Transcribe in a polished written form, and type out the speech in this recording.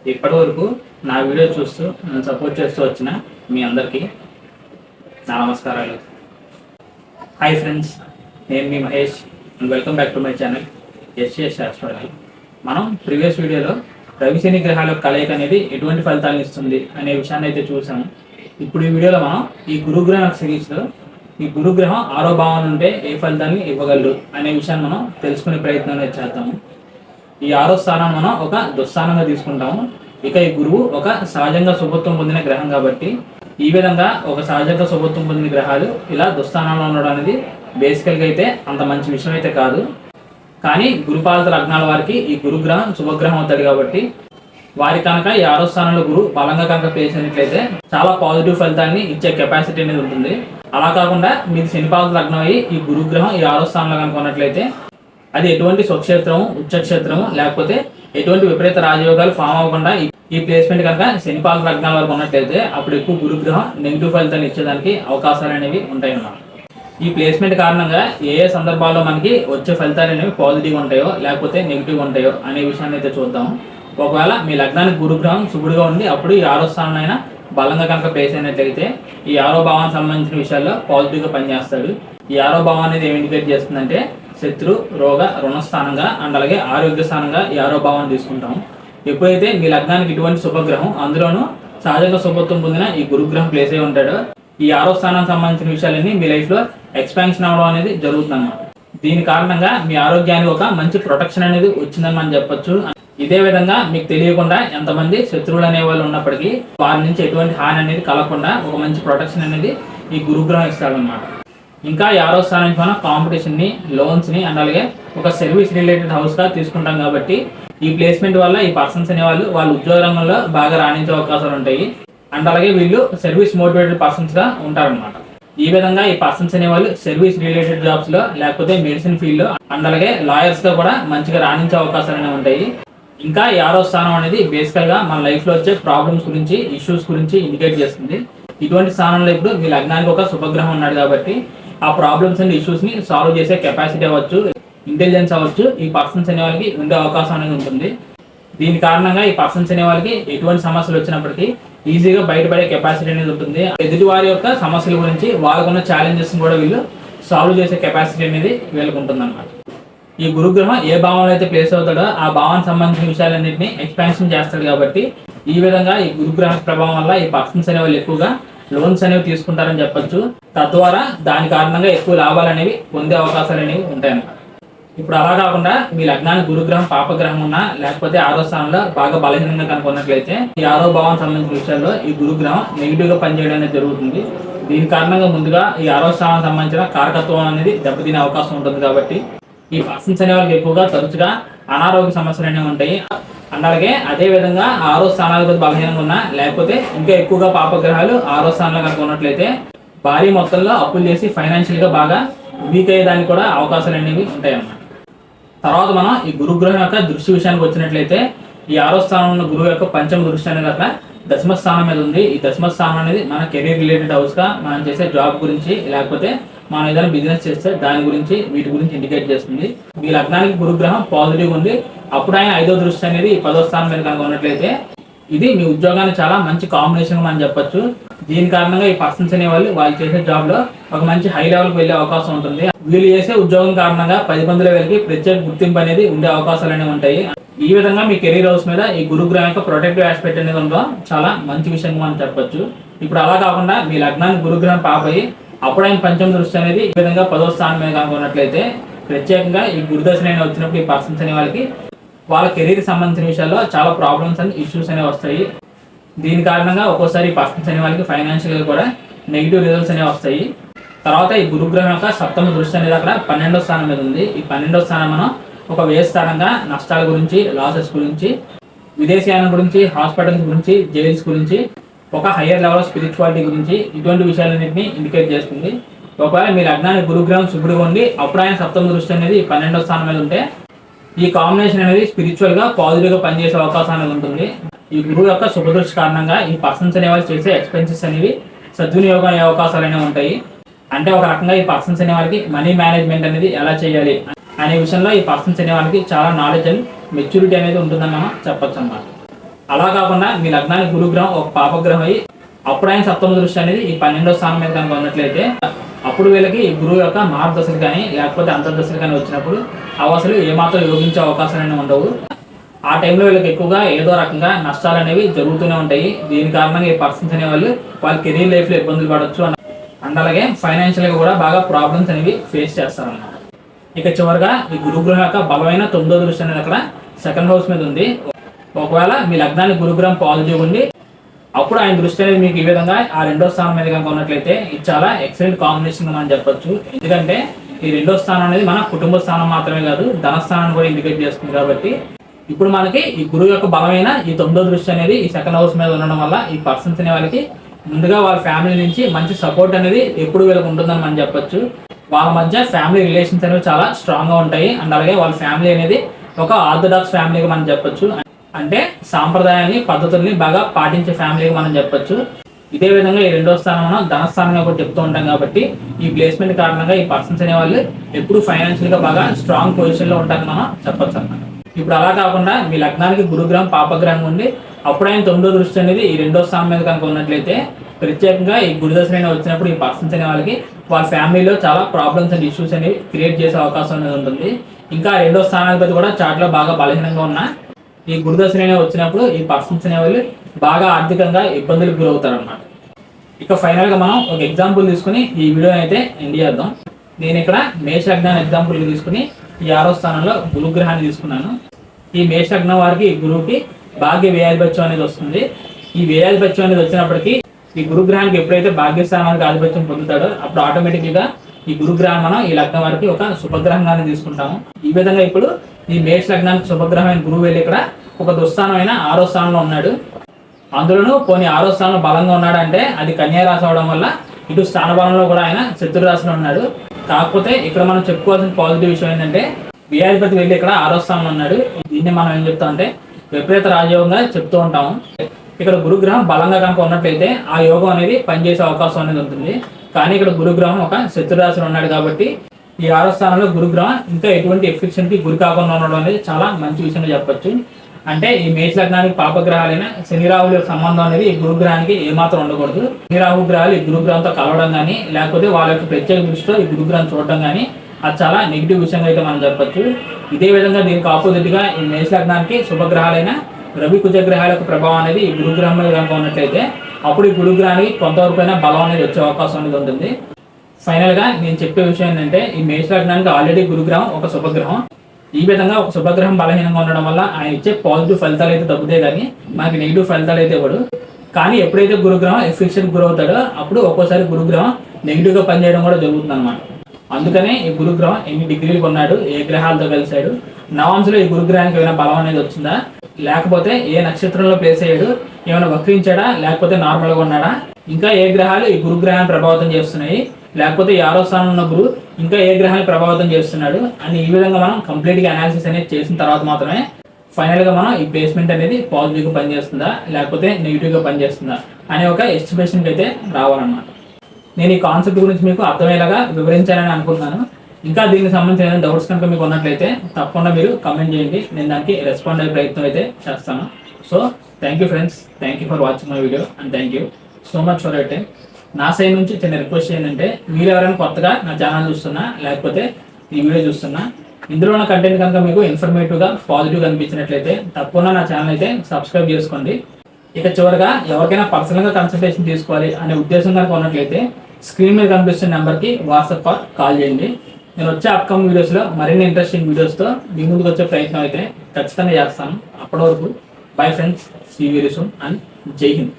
ఇప్పటి వరకు నా వీడియో చూస్తూ నన్ను సపోర్ట్ చేస్తూ వచ్చిన మీ అందరికీ నా నమస్కారాలు. హాయ్ ఫ్రెండ్స్, నేను మీ Mahesh and welcome back to my channel SS astrology. మనం ప్రీవియస్ వీడియోలో రవి శని గ్రహాల కలయిక అనేది ఎటువంటి ఫలితాలను ఇస్తుంది అనే విషయాన్ని అయితే చూసాము. ఇప్పుడు ఈ వీడియోలో మనం ఈ గురుగ్రహం సిరీస్లో ఈ గురుగ్రహం 6వ భావం ఉంటే ఏ ఫలితాన్ని ఇవ్వగలరు అనే విషయాన్ని మనం తెలుసుకునే ప్రయత్నం అనేది చేద్దాము. ఈ 6వ స్థానాన్ని మనం ఒక దుస్థానంగా తీసుకుంటాము. ఇక ఈ గురువు ఒక సహజంగా శుభత్వం పొందిన గ్రహం కాబట్టి ఈ విధంగా ఒక సహజంగా శుభత్వం పొందిన గ్రహాలు ఇలా దుస్థానంలో ఉండడం అనేది బేసికల్గా అయితే అంత మంచి విషయం అయితే కాదు. కానీ గురుపాలిత లగ్నాల వారికి ఈ గురుగ్రహం శుభగ్రహం అవుతాడు కాబట్టి వారి కనుక ఈ 6వ స్థానంలో గురువు బలంగా కనుక చేసినట్లయితే చాలా పాజిటివ్ ఫలితాన్ని ఇచ్చే కెపాసిటీ అనేది ఉంటుంది. అలా కాకుండా మీకు శనిపాలిత లగ్నం అయ్యి ఈ గురుగ్రహం ఈ 6వ స్థానంలో కనుక ఉన్నట్లయితే అది ఎటువంటి స్వక్షేత్రము ఉచ్చక్షేత్రము లేకపోతే ఎటువంటి విపరీత రాజయోగాలు ఫామ్ అవ్వకుండా ఈ ప్లేస్మెంట్ కనుక శనిపాలిత లగ్నాల వరకు ఉన్నట్లయితే అప్పుడు ఎక్కువ గురుగ్రహం నెగిటివ్ ఫలితాన్ని ఇచ్చేదానికి అవకాశాలు అనేవి ఉంటాయి అన్నమాట. ఈ ప్లేస్మెంట్ కారణంగా ఏ ఏ సందర్భాల్లో మనకి వచ్చే ఫలితాలు అనేవి పాజిటివ్ ఉంటాయో లేకపోతే నెగిటివ్ ఉంటాయో అనే విషయాన్ని అయితే చూద్దాము. ఒకవేళ మీ లగ్నానికి గురుగ్రహం శుభుడుగా ఉంది అప్పుడు ఈ 6వ స్థానంలో అయినా బలంగా కనుక ప్లేస్ అయినట్లయితే ఈ 6వ భావానికి సంబంధించిన విషయాల్లో పాజిటివ్గా పనిచేస్తాడు. ఈ 6వ భావం అనేది ఏమి ఇండికేట్ చేస్తుందంటే శత్రు రోగ రుణస్థానంగా అండ్ అలాగే ఆరోగ్య స్థానంగా ఈ 6వ భావాన్ని తీసుకుంటాం. ఎప్పుడైతే మీ లగ్నానికి ఇటువంటి శుభగ్రహం అందులోనూ సహజంగా శుభత్వం పొందిన ఈ గురుగ్రహం ప్లేస్ అయి ఉంటాడో ఈ 6వ స్థానానికి సంబంధించిన విషయాలన్నీ మీ లైఫ్లో ఎక్స్పాన్షన్ అవ్వడం అనేది జరుగుతుందన్నమాట. దీని కారణంగా మీ ఆరోగ్యానికి ఒక మంచి ప్రొటెక్షన్ అనేది వచ్చిందని మనం చెప్పొచ్చు. ఇదే విధంగా మీకు తెలియకుండా ఎంతమంది శత్రువులు అనే వాళ్ళు ఉన్నప్పటికీ వారి నుంచి ఎటువంటి హాని అనేది కలగకుండా ఒక మంచి ప్రొటెక్షన్ అనేది ఈ గురుగ్రహం ఇస్తాడనమాట. ఇంకా 6వ స్థానానికి మనం కాంపిటీషన్ని లోన్స్ని అండ్ అలాగే ఒక సర్వీస్ రిలేటెడ్ హౌస్గా తీసుకుంటాం కాబట్టి ఈ ప్లేస్మెంట్ వల్ల ఈ పర్సన్స్ అనేవాళ్ళు వాళ్ళ ఉద్యోగ రంగంలో బాగా రాణించే అవకాశాలు ఉంటాయి. అండ్ అలాగే వీళ్ళు సర్వీస్ మోటివేటెడ్ పర్సన్స్గా ఉంటారనమాట. ఈ విధంగా ఈ పర్సన్స్ అనేవాళ్ళు సర్వీస్ రిలేటెడ్ జాబ్స్లో లేకపోతే మెడిసిన్ ఫీల్డ్లో అండ్ అలాగే లాయర్స్గా కూడా మంచిగా రాణించే అవకాశాలు అనేవి ఉంటాయి. ఇంకా 6వ స్థానం అనేది బేసికల్గా మన లైఫ్లో వచ్చే ప్రాబ్లమ్స్ గురించి ఇష్యూస్ గురించి ఇండికేట్ చేస్తుంది. ఇటువంటి స్థానంలో ఇప్పుడు మీ లగ్నానికి ఒక శుభగ్రహం ఉన్నాడు కాబట్టి ఆ ప్రాబ్లమ్స్ అండ్ ఇష్యూస్ని సాల్వ్ చేసే కెపాసిటీ అవ్వచ్చు, ఇంటెలిజెన్స్ అవ్వచ్చు ఈ పర్సన్స్ అనే వాళ్ళకి ఉండే అవకాశం అనేది ఉంటుంది. దీని కారణంగా ఈ పర్సన్స్ అనే వాళ్ళకి ఎటువంటి సమస్యలు వచ్చినప్పటికీ ఈజీగా బయటపడే కెపాసిటీ అనేది ఉంటుంది. ఎదుటి వారి యొక్క సమస్యల గురించి వాళ్ళకున్న ఛాలెంజెస్ కూడా వీళ్ళు సాల్వ్ చేసే కెపాసిటీ అనేది వీళ్ళకు ఉంటుంది అన్నమాట. ఈ గురుగ్రహం ఏ భావంలో అయితే ప్లేస్ అవుతాడో ఆ భావానికి సంబంధించిన విషయాలన్నింటినీ ఎక్స్పాన్షన్ చేస్తాడు కాబట్టి ఈ విధంగా ఈ గురుగ్రహ ప్రభావం వల్ల ఈ పర్సన్స్ అనే వాళ్ళు ఎక్కువగా లోన్స్ అనేవి తీసుకుంటారని చెప్పొచ్చు. తద్వారా దాని కారణంగా ఎక్కువ లాభాలు అనేవి పొందే అవకాశాలు అనేవి ఉంటాయన్నమాట. ఇప్పుడు అలా కాకుండా మీ లగ్నానికి గురుగ్రహం పాపగ్రహం ఉన్నా లేకపోతే 6వ స్థానంలో బాగా బలహీనంగా కనుకున్నట్లయితే ఈ 6వ భావానికి సంబంధించిన విషయాల్లో ఈ గురుగ్రహం నెగిటివ్గా పనిచేయడం అనేది జరుగుతుంది. దీని కారణంగా ముందుగా ఈ 6వ స్థానానికి సంబంధించిన కారకత్వం అనేది దెబ్బతినే అవకాశం ఉంటుంది కాబట్టి ఈ పర్సన్స్ అనే వాళ్ళకి ఎక్కువగా తరచుగా అనారోగ్య సమస్యలు అనేవి ఉంటాయి. అండ్ అలాగే అదే విధంగా 6వ స్థానాధిపతి బలహీనంగా ఉన్నా లేకపోతే ఇంకా ఎక్కువగా పాపగ్రహాలు 6వ స్థానంలో కనుక ఉన్నట్లయితే భారీ మొత్తంలో అప్పులు చేసి ఫైనాన్షియల్గా బాగా వీక్ అయ్యేదానికి కూడా అవకాశాలు అనేవి ఉంటాయి అన్నమాట. తర్వాత మనం ఈ గురుగ్రహం యొక్క దృష్టి విషయానికి వచ్చినట్లయితే ఈ 6వ స్థానంలో ఉన్న గురువు యొక్క పంచమ దృష్టి అనేది అట్లా దశమ స్థానం మీద ఉంది. ఈ దశమ స్థానం అనేది మన కెరీర్ రిలేటెడ్ హౌస్గా మనం చేసే జాబ్ గురించి లేకపోతే మనం ఏదైనా బిజినెస్ చేస్తే దాని గురించి వీటి గురించి ఇండికేట్ చేస్తుంది. మీ లగ్నానికి గురుగ్రహం పాజిటివ్ ఉంది అప్పుడు ఆయన 5వ దృష్టి అనేది ఈ 10వ స్థానం మీద కనుక ఉన్నట్లయితే ఇది మీ ఉద్యోగానికి చాలా మంచి కాంబినేషన్ మనం చెప్పొచ్చు. దీని కారణంగా ఈ పర్సన్స్ అనే వాళ్ళు చేసే జాబ్లో ఒక మంచి హై లెవెల్కి వెళ్ళే అవకాశం ఉంటుంది. వీళ్ళు చేసే ఉద్యోగం కారణంగా 10 మందిలో వీళ్ళకి ప్రత్యేక గుర్తింపు అనేది ఉండే అవకాశాలు అనేవి ఉంటాయి. ఈ విధంగా మీ కెరీర్ హౌస్ మీద ఈ గురుగ్రహం యొక్క ప్రొటెక్టివ్ ఆస్పెక్ట్ అనేది ఉండడం చాలా మంచి విషయంగా మనం చెప్పొచ్చు. ఇప్పుడు అలా కాకుండా మీ లగ్నానికి గురుగ్రహం పాపయి అప్పుడు ఆయన పంచమ దృష్టి అనేది ఈ విధంగా 10వ స్థానం మీద కనుక ఉన్నట్లయితే ప్రత్యేకంగా ఈ గురుదశ అనేది వచ్చినప్పుడు ఈ పర్సన్స్ అనే వాళ్ళకి వాళ్ళ కెరీర్కి సంబంధించిన విషయాల్లో చాలా ప్రాబ్లమ్స్ అండ్ ఇష్యూస్ అనేవి వస్తాయి. దీని కారణంగా ఒక్కోసారి ఈ పర్సన్స్ అనే వాళ్ళకి ఫైనాన్షియల్గా కూడా నెగిటివ్ రిజల్ట్స్ అనేవి వస్తాయి. తర్వాత ఈ గురుగ్రహం యొక్క సప్తమ దృష్టి అనేది అక్కడ 12వ స్థానం మీద ఉంది. ఈ 12వ స్థానం మనం ఒక వ్యయ స్థానంగా నష్టాల గురించి లాసెస్ గురించి విదేశీయానం గురించి హాస్పిటల్స్ గురించి జైల్స్ గురించి ఒక హయ్యర్ లెవెల్ స్పిరిచువాలిటీ గురించి ఇటువంటి విషయాలన్నింటినీ ఇండికేట్ చేస్తుంది. ఒకవేళ మీ లగ్నానికి గురుగ్రహం శుభ్రుగా ఉండి అప్పుడు ఆయన సప్తమ దృష్టి అనేది 12వ స్థానం మీద ఉంటే ఈ కాంబినేషన్ అనేది స్పిరిచువల్గా పాజిటివ్గా పనిచేసే అవకాశం అనేది ఉంటుంది. ఈ గురువు యొక్క శుభదృష్టి కారణంగా ఈ పర్సన్స్ అనే వాళ్ళు చేసే ఎక్స్పెన్సెస్ అనేవి సద్వినియోగం అయ్యే అవకాశాలు అనేవి ఉంటాయి. అంటే ఒక రకంగా ఈ పర్సన్స్ అనే వాళ్ళకి మనీ మేనేజ్మెంట్ అనేది ఎలా చేయాలి అనే విషయంలో ఈ పర్సన్స్ అనే వాళ్ళకి చాలా నాలెడ్జ్ అండ్ మెచ్యూరిటీ అనేది ఉంటుందని మనం చెప్పొచ్చు అన్నమాట. అలా కాకుండా మీ లగ్నానికి గురుగ్రహం ఒక పాపగ్రహం అయ్యి అప్పుడు ఆయన సప్తమ దృష్టి అనేది ఈ 12వ స్థానం మీద కనుక ఉన్నట్లయితే అప్పుడు వీళ్ళకి ఈ గురువు యొక్క మార్గదశలు కానీ లేకపోతే అంతర్దశలు కానీ వచ్చినప్పుడు అవి అసలు ఏమాత్రం యోగించే అవకాశాలు ఉండవు. ఆ టైంలో వీళ్ళకి ఎక్కువగా ఏదో రకంగా నష్టాలు అనేవి జరుగుతూనే ఉంటాయి. దీని కారణంగా ఈ పర్సన్స్ అనేవాళ్ళు వాళ్ళ కెరీర్ లైఫ్లో ఇబ్బందులు పడవచ్చు అండ్ అలాగే ఫైనాన్షియల్గా కూడా బాగా ప్రాబ్లమ్స్ అనేవి ఫేస్ చేస్తారన్నమాట. ఇక చివరిగా ఈ గురుగ్రహం యొక్క బలమైన 9వ దృష్టి అనేది అక్కడ సెకండ్ హౌస్ మీద ఉంది. ఒకవేళ మీ లగ్నానికి గురుగ్రహం పాజిటివ్ ఉండి అప్పుడు ఆయన దృష్టి అనేది మీకు ఈ విధంగా ఆ 2వ స్థానం మీద కనుక ఉన్నట్లయితే ఇది చాలా ఎక్సలెంట్ కాంబినేషన్ మనం చెప్పొచ్చు. ఎందుకంటే ఈ 2వ స్థానం అనేది మన కుటుంబ స్థానం మాత్రమే కాదు ధనస్థానాన్ని కూడా ఇండికేట్ చేస్తుంది. కాబట్టి ఇప్పుడు మనకి ఈ గురువు యొక్క బలమైన ఈ 9వ దృష్టి అనేది ఈ సెకండ్ హౌస్ మీద ఉండడం వల్ల ఈ పర్సన్స్ అనే వాళ్ళకి ముందుగా వాళ్ళ ఫ్యామిలీ నుంచి మంచి సపోర్ట్ అనేది ఎప్పుడు వీళ్ళకి ఉంటుందని మనం చెప్పొచ్చు. వాళ్ళ మధ్య ఫ్యామిలీ రిలేషన్స్ అనేవి చాలా స్ట్రాంగ్గా ఉంటాయి అండ్ అలాగే వాళ్ళ ఫ్యామిలీ అనేది ఒక ఆర్థోడాక్స్ ఫ్యామిలీగా మనం చెప్పొచ్చు. అంటే సాంప్రదాయాన్ని పద్ధతుల్ని బాగా పాటించే ఫ్యామిలీగా మనం చెప్పొచ్చు. ఇదే విధంగా ఈ 2వ స్థానం మనం ధనస్థానంగా కూడా చెప్తూ ఉంటాం. కాబట్టి ఈ ప్లేస్మెంట్ కారణంగా ఈ పర్సన్స్ అనే వాళ్ళు ఎప్పుడు ఫైనాన్షియల్గా బాగా స్ట్రాంగ్ పొజిషన్లో ఉంటారని మనం చెప్పొచ్చు అన్నమాట. ఇప్పుడు అలా కాకుండా మీ లగ్నానికి గురుగ్రహం పాపగ్రహం ఉండి అప్పుడు ఆయన 9వ దృష్టి అనేది ఈ 2వ స్థానం మీద కనుక ఉన్నట్లయితే ప్రత్యేకంగా ఈ గురుదశ వచ్చినప్పుడు ఈ పర్సన్స్ అనే వాళ్ళకి వాళ్ళ ఫ్యామిలీలో చాలా ప్రాబ్లమ్స్ అండ్ ఇష్యూస్ అనేవి క్రియేట్ చేసే అవకాశం అనేది ఉంటుంది. ఇంకా 2వ స్థానాధిపతి కూడా చాట్లో బాగా బలహీనంగా ఉన్న ఈ గురుదశ వచ్చినప్పుడు ఈ పర్సన్స్ అనేవాళ్ళు బాగా ఆర్థికంగా ఇబ్బందులకు గురవుతారు అన్నమాట. ఇక ఫైనల్గా మనం ఒక ఎగ్జాంపుల్ తీసుకుని ఈ వీడియో అయితే ఎండ్ చేద్దాం. నేను ఇక్కడ మేష లగ్నాన్ని ఎగ్జాంపుల్ తీసుకుని ఈ 6వ స్థానంలో గురుగ్రహాన్ని తీసుకున్నాను. ఈ మేష లగ్నం వారికి ఈ గురువుకి భాగ్య వ్యయాధిపత్యం అనేది వస్తుంది. ఈ వ్యయాధిపత్యం అనేది వచ్చినప్పటికీ ఈ గురుగ్రహానికి ఎప్పుడైతే భాగ్యస్థానానికి ఆధిపత్యం పొందుతాడో అప్పుడు ఆటోమేటిక్గా ఈ గురుగ్రహం మనం ఈ లగ్నం వారికి ఒక శుభగ్రహంగానే తీసుకుంటాము. ఈ విధంగా ఇప్పుడు ఈ మేష లగ్నానికి శుభగ్రహమైన గురువు వెళ్ళి ఇక్కడ ఒక దుస్థానం అయిన 6వ స్థానంలో ఉన్నాడు. అందులోనూ పోనీ 6వ స్థానంలో బలంగా ఉన్నాడు అంటే అది కన్యా రాశి అవడం వల్ల ఇటు స్థాన బలంలో కూడా ఆయన శత్రు రాశిలో ఉన్నాడు. కాకపోతే ఇక్కడ మనం చెప్పుకోవాల్సిన పాజిటివ్ విషయం ఏంటంటే వ్యయాధిపతి వెళ్ళి ఇక్కడ 6వ స్థానంలో ఉన్నాడు. దీన్ని మనం ఏం చెప్తాం అంటే విపరీత రాజయోగంగా చెప్తూ ఉంటాము. ఇక్కడ గురుగ్రహం బలంగా కనుక ఉన్నట్లయితే ఆ యోగం అనేది పనిచేసే అవకాశం అనేది ఉంటుంది. కానీ ఇక్కడ గురుగ్రహం ఒక శత్రు రాశిలో ఉన్నాడు కాబట్టి ఈ 6వ స్థానంలో గురుగ్రహం ఇంకా ఎటువంటి ఎఫెక్షన్కి గురి కాకుండా ఉండడం అనేది చాలా మంచి విషయంగా చెప్పొచ్చు. అంటే ఈ మేష లగ్నానికి పాపగ్రహాలైన శని రాహుల యొక్క సంబంధం అనేది ఈ గురుగ్రహానికి ఏమాత్రం ఉండకూడదు. శని రాహు గ్రహాలు ఈ గురుగ్రహంతో కలవడం కానీ లేకపోతే వాళ్ళ యొక్క ప్రత్యేక దృష్టిలో ఈ గురుగ్రహం చూడడం కానీ అది చాలా నెగిటివ్ విషయంగా అయితే మనం చెప్పొచ్చు. ఇదే విధంగా దీనికి ఆపోజిట్గా ఈ మేష లగ్నానికి శుభగ్రహాలైన రవి కుజగ్రహాల యొక్క ప్రభావం అనేది ఈ గురుగ్రహం మీద కనుక ఉన్నట్లయితే అప్పుడు ఈ గురుగ్రహానికి కొంతవరకు అయినా బలం అనేది వచ్చే అవకాశం అనేది ఉంటుంది. ఫైనల్గా నేను చెప్పే విషయం ఏంటంటే ఈ మేష లగ్నానికి ఆల్రెడీ గురుగ్రహం ఒక శుభగ్రహం. ఈ విధంగా ఒక శుభగ్రహం బలహీనంగా ఉండడం వల్ల ఆయన ఇచ్చే పాజిటివ్ ఫలితాలు అయితే తగ్గుతాయి కానీ మనకి నెగిటివ్ ఫలితాలు అయితే ఇవ్వడు. కానీ ఎప్పుడైతే గురుగ్రహం ఎఫెక్షన్కి గురవుతాడో అప్పుడు ఒక్కోసారి గురుగ్రహం నెగిటివ్గా పనిచేయడం కూడా జరుగుతుంది అనమాట. అందుకనే ఈ గురుగ్రహం ఎన్ని డిగ్రీలు కొన్నాడు, ఏ గ్రహాలతో కలిశాడు, నవాంశలో ఈ గురుగ్రహానికి ఏమైనా బలం అనేది వచ్చిందా, లేకపోతే ఏ నక్షత్రంలో ప్లేస్ అయ్యాడు, ఏమైనా వక్రించాడా, లేకపోతే నార్మల్గా ఉన్నాడా, ఇంకా ఏ గ్రహాలు ఈ గురుగ్రహాన్ని ప్రభావితం చేస్తున్నాయి, లేకపోతే ఈ 6వ స్థానంలో ఉన్న గురువు ఇంకా ఏ గ్రహాన్ని ప్రభావితం చేస్తున్నాడు అని ఈ విధంగా మనం కంప్లీట్గా అనాలిసిస్ అనేది చేసిన తర్వాత మాత్రమే ఫైనల్గా మనం ఈ ప్లేస్మెంట్ అనేది పాజిటివ్గా పనిచేస్తుందా లేకపోతే నెగిటివ్గా పనిచేస్తుందా అనే ఒక ఎస్టిమేషన్కి అయితే రావాలన్నమాట. నేను ఈ కాన్సెప్ట్ గురించి మీకు అర్థమయ్యేలాగా వివరించాలని అనుకుంటున్నాను. ఇంకా దీనికి సంబంధించిన డౌట్స్ కనుక మీకు ఉన్నట్లయితే తప్పకుండా మీరు కమెంట్ చేయండి. నేను దానికి రెస్పాండ్ అయ్యే ప్రయత్నం అయితే చేస్తాను. So thank you friends, thank you for watching my video and thank you so much for your time. నా సైడ్ నుంచి చిన్న రిక్వెస్ట్ ఏంటంటే మీరు ఎవరైనా కొత్తగా నా ఛానల్ చూస్తున్నా లేకపోతే ఈ వీడియో చూస్తున్నా ఇందులో ఉన్న కంటెంట్ కనుక మీకు ఇన్ఫర్మేటివ్గా పాజిటివ్గా అనిపించినట్లయితే తప్పకుండా నా ఛానల్ అయితే సబ్స్క్రైబ్ చేసుకోండి. ఇక చివరిగా ఎవరికైనా పర్సనల్గా కన్సల్టేషన్ తీసుకోవాలి అనే ఉద్దేశం కనుక ఉన్నట్లయితే స్క్రీన్ మీద కనిపిస్తున్న నెంబర్కి వాట్సాప్ కాల్ చేయండి. నేను వచ్చే అప్కమింగ్ వీడియోస్లో మరిన్ని ఇంట్రెస్టింగ్ వీడియోస్తో మీ ముందుకు వచ్చే ప్రయత్నం అయితే ఖచ్చితంగా చేస్తాను. అప్పటి వరకు bye friends, see very soon and Jai Hind.